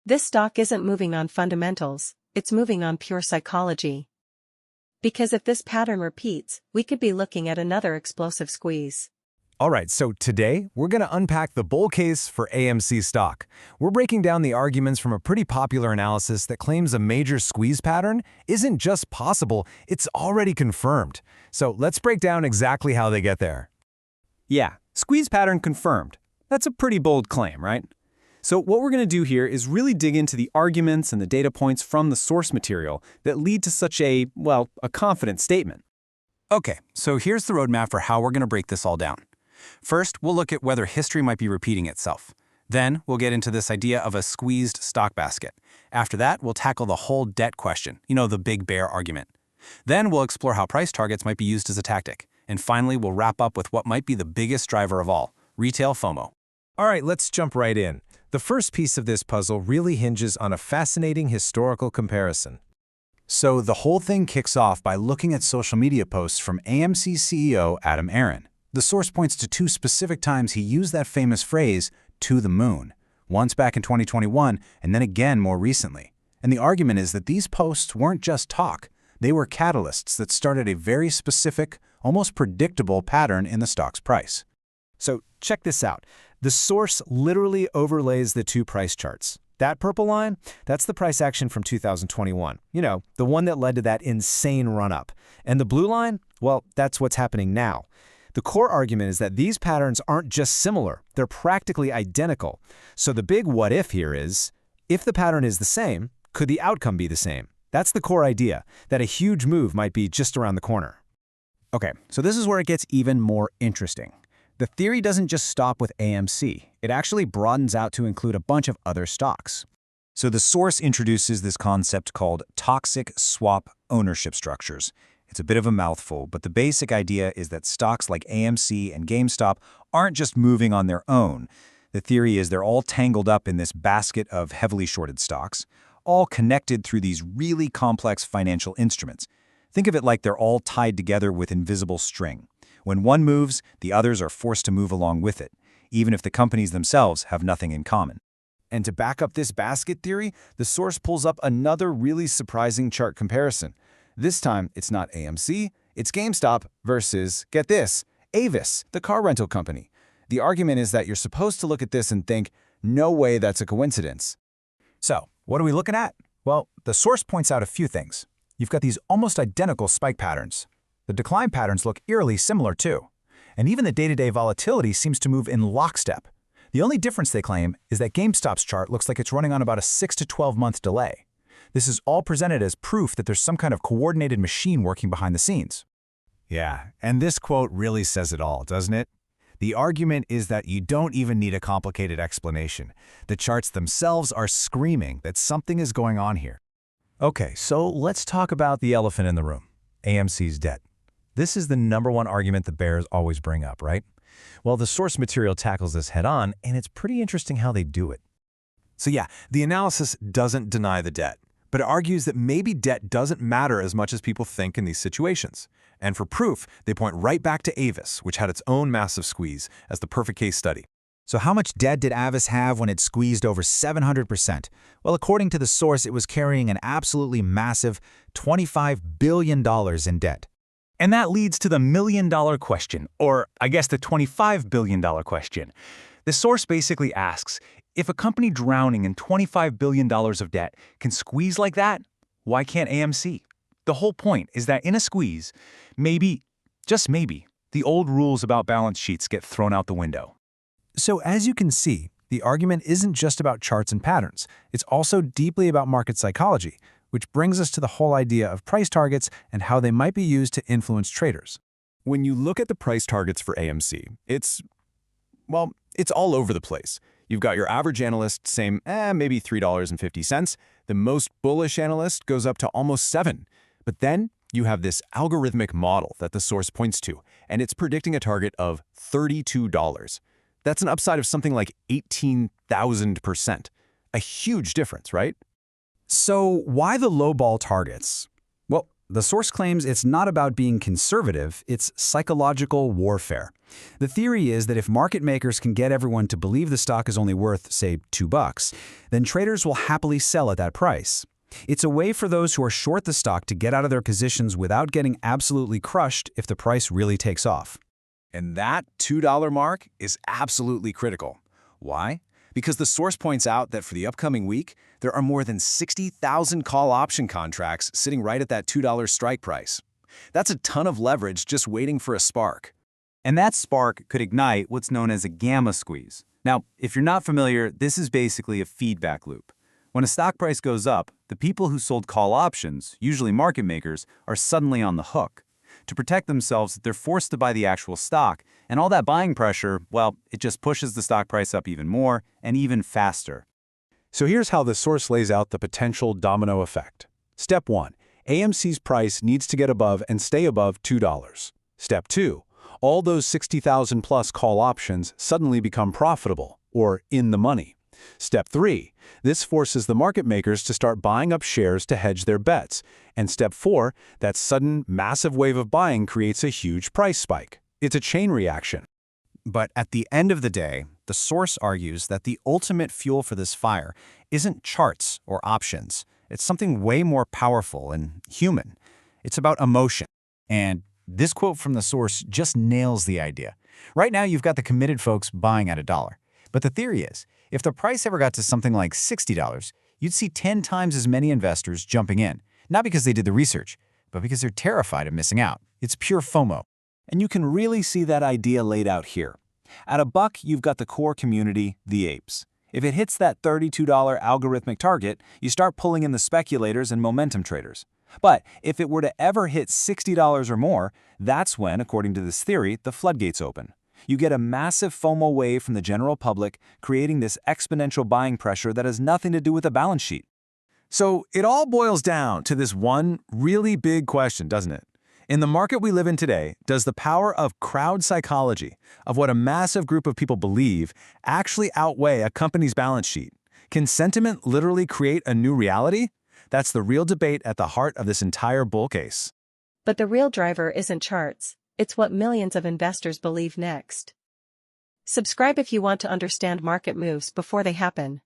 This stock isn't moving on fundamentals, it's moving on pure psychology. Because if this pattern repeats, we could be looking at another explosive squeeze. All right, so today we're going to unpack the bull case for AMC stock. We're breaking down the arguments from a pretty popular analysis that claims a major squeeze pattern isn't just possible, it's already confirmed. So let's break down exactly how they get there. Yeah, squeeze pattern confirmed. That's a pretty bold claim, right? So what we're going to do here is really dig into the arguments and the data points from the source material that lead to such a confident statement. Okay, so here's the roadmap for how we're going to break this all down. First, we'll look at whether history might be repeating itself. Then, we'll get into this idea of a squeezed stock basket. After that, we'll tackle the whole debt question, the big bear argument. Then, we'll explore how price targets might be used as a tactic. And finally, we'll wrap up with what might be the biggest driver of all, retail FOMO. All right, let's jump right in. The first piece of this puzzle really hinges on a fascinating historical comparison. So the whole thing kicks off by looking at social media posts from AMC CEO Adam Aron. The source points to two specific times he used that famous phrase, "to the moon," once back in 2021 and then again more recently. And the argument is that these posts weren't just talk. They were catalysts that started a very specific, almost predictable pattern in the stock's price. So check this out. The source literally overlays the two price charts. That purple line, that's the price action from 2021. The one that led to that insane run-up. And the blue line, well, that's what's happening now. The core argument is that these patterns aren't just similar, they're practically identical. So the big what if here is, if the pattern is the same, could the outcome be the same? That's the core idea, that a huge move might be just around the corner. Okay, so this is where it gets even more interesting. The theory doesn't just stop with AMC. It actually broadens out to include a bunch of other stocks. So the source introduces this concept called toxic swap ownership structures. It's a bit of a mouthful, but the basic idea is that stocks like AMC and GameStop aren't just moving on their own. The theory is they're all tangled up in this basket of heavily shorted stocks, all connected through these really complex financial instruments. Think of it like they're all tied together with invisible string. When one moves, the others are forced to move along with it, even if the companies themselves have nothing in common. And to back up this basket theory, the source pulls up another really surprising chart comparison. This time, it's not AMC, it's GameStop versus, get this, Avis, the car rental company. The argument is that you're supposed to look at this and think, no way that's a coincidence. So, what are we looking at? Well, the source points out a few things. You've got these almost identical spike patterns. The decline patterns look eerily similar too. And even the day-to-day volatility seems to move in lockstep. The only difference, they claim, is that GameStop's chart looks like it's running on about a 6 to 12-month delay. This is all presented as proof that there's some kind of coordinated machine working behind the scenes. Yeah, and this quote really says it all, doesn't it? The argument is that you don't even need a complicated explanation. The charts themselves are screaming that something is going on here. Okay, so let's talk about the elephant in the room, AMC's debt. This is the #1 argument the bears always bring up, right? Well, the source material tackles this head-on, and it's pretty interesting how they do it. So yeah, the analysis doesn't deny the debt, but it argues that maybe debt doesn't matter as much as people think in these situations. And for proof, they point right back to Avis, which had its own massive squeeze, as the perfect case study. So how much debt did Avis have when it squeezed over 700%? Well, according to the source, it was carrying an absolutely massive $25 billion in debt. And that leads to the million-dollar question, or I guess the $25 billion question. The source basically asks, if a company drowning in $25 billion of debt can squeeze like that, why can't AMC? The whole point is that in a squeeze, maybe, just maybe, the old rules about balance sheets get thrown out the window. So as you can see, the argument isn't just about charts and patterns. It's also deeply about market psychology, which brings us to the whole idea of price targets and how they might be used to influence traders. When you look at the price targets for AMC, it's all over the place. You've got your average analyst saying, maybe $3.50. The most bullish analyst goes up to almost $7. But then you have this algorithmic model that the source points to, and it's predicting a target of $32. That's an upside of something like 18,000%. A huge difference, right? So why the lowball targets? Well, The source claims it's not about being conservative, it's psychological warfare. The theory is that if market makers can get everyone to believe the stock is only worth, say, $2, then traders will happily sell at that price. It's a way for those who are short the stock to get out of their positions without getting absolutely crushed if the price really takes off. And that $2 mark is absolutely critical. Why? Because the source points out that for the upcoming week, there are more than 60,000 call option contracts sitting right at that $2 strike price. That's a ton of leverage just waiting for a spark. And that spark could ignite what's known as a gamma squeeze. Now, if you're not familiar, this is basically a feedback loop. When a stock price goes up, the people who sold call options, usually market makers, are suddenly on the hook. To protect themselves, they're forced to buy the actual stock, and all that buying pressure, well, it just pushes the stock price up even more and even faster. So here's how the source lays out the potential domino effect. Step 1. AMC's price needs to get above and stay above $2. Step 2. All those 60,000 plus call options suddenly become profitable, or in the money. Step 3. This forces the market makers to start buying up shares to hedge their bets. And Step 4. That sudden, massive wave of buying creates a huge price spike. It's a chain reaction. But at the end of the day, the source argues that the ultimate fuel for this fire isn't charts or options. It's something way more powerful and human. It's about emotion. And this quote from the source just nails the idea. Right now, you've got the committed folks buying at $1. But the theory is, if the price ever got to something like $60, you'd see 10 times as many investors jumping in, not because they did the research, but because they're terrified of missing out. It's pure FOMO. And you can really see that idea laid out here. At $1, you've got the core community, the apes. If it hits that $32 algorithmic target, you start pulling in the speculators and momentum traders. But if it were to ever hit $60 or more, that's when, according to this theory, the floodgates open. You get a massive FOMO wave from the general public, creating this exponential buying pressure that has nothing to do with a balance sheet. So it all boils down to this one really big question, doesn't it? In the market we live in today, does the power of crowd psychology, of what a massive group of people believe, actually outweigh a company's balance sheet? Can sentiment literally create a new reality? That's the real debate at the heart of this entire bull case. But the real driver isn't charts, it's what millions of investors believe next. Subscribe if you want to understand market moves before they happen.